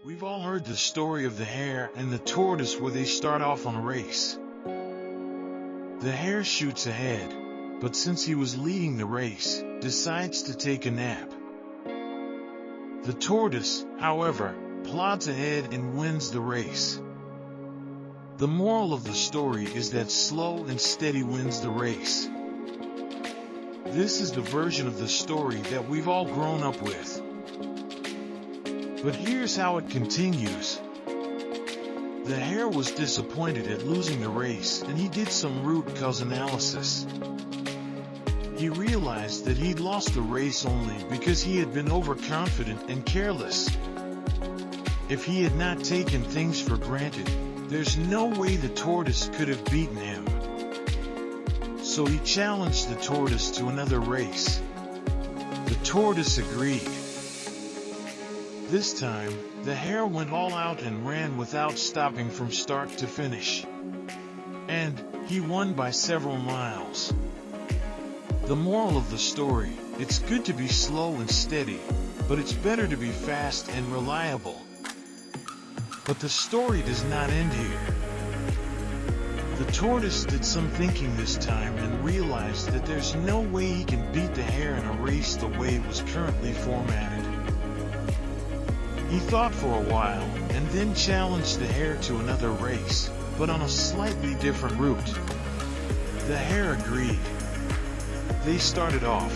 We've all heard the story of the hare and the tortoise where they start off on a race. The hare shoots ahead, but since he was leading the race, decides to take a nap. The tortoise, however, plods ahead and wins the race. The moral of the story is that slow and steady wins the race. This is the version of the story that we've all grown up with. But here's how it continues. The hare was disappointed at losing the race, and he did some root cause analysis. He realized that he'd lost the race only because he had been overconfident and careless. If he had not taken things for granted, there's no way the tortoise could have beaten him. So he challenged the tortoise to another race. The tortoise agreed. This time, the hare went all out and ran without stopping from start to finish. And he won by several miles. The moral of the story: it's good to be slow and steady, but it's better to be fast and reliable. But the story does not end here. The tortoise did some thinking this time and realized that there's no way he can beat the hare in a race the way it was currently formatted. He thought for a while, and then challenged the hare to another race, but on a slightly different route. The hare agreed. They started off.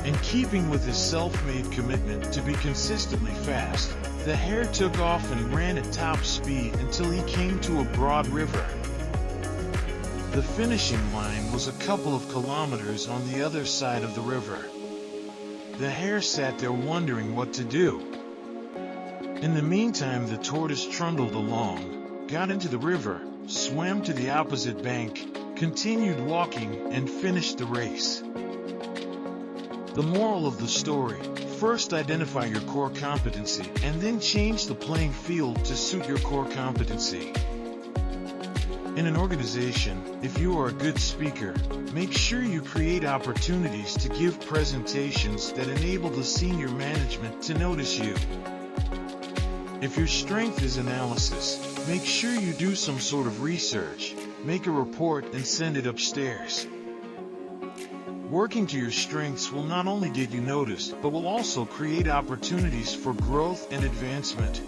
In keeping with his self-made commitment to be consistently fast, the hare took off and ran at top speed until he came to a broad river. The finishing line was a couple of kilometers on the other side of the river. The hare sat there wondering what to do. In the meantime, the tortoise trundled along, got into the river, swam to the opposite bank, continued walking, and finished the race. The moral of the story: first identify your core competency and then change the playing field to suit your core competency. In an organization, if you are a good speaker, make sure you create opportunities to give presentations that enable the senior management to notice you. If your strength is analysis, make sure you do some sort of research, make a report and send it upstairs. Working to your strengths will not only get you noticed, but will also create opportunities for growth and advancement.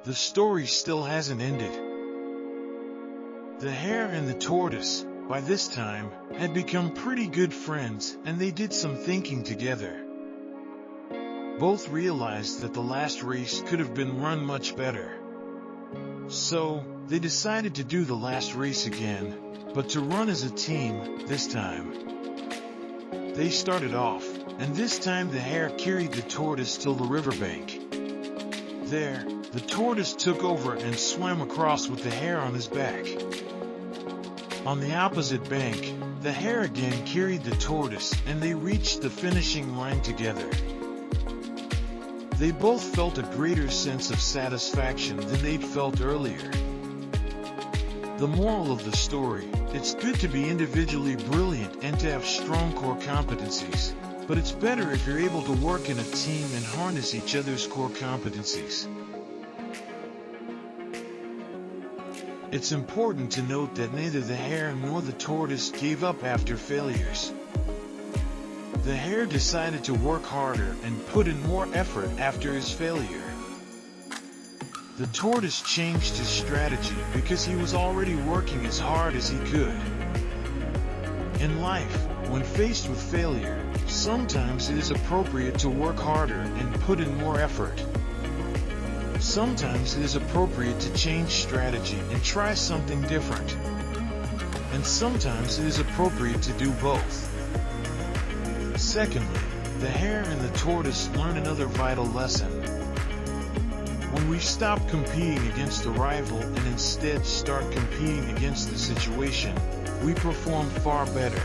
The story still hasn't ended. The hare and the tortoise, by this time, had become pretty good friends, and they did some thinking together. Both realized that the last race could have been run much better. So, they decided to do the last race again, but to run as a team this time. They started off, and this time the hare carried the tortoise till the riverbank. There, the tortoise took over and swam across with the hare on his back. On the opposite bank, the hare again carried the tortoise, and they reached the finishing line together. They both felt a greater sense of satisfaction than they'd felt earlier. The moral of the story: it's good to be individually brilliant and to have strong core competencies, but it's better if you're able to work in a team and harness each other's core competencies. It's important to note that neither the hare nor the tortoise gave up after failures. The hare decided to work harder and put in more effort after his failure. The tortoise changed his strategy because he was already working as hard as he could. In life, when faced with failure, sometimes it is appropriate to work harder and put in more effort. Sometimes it is appropriate to change strategy and try something different. And sometimes it is appropriate to do both. Secondly, the hare and the tortoise learn another vital lesson. When we stop competing against a rival and instead start competing against the situation, we perform far better.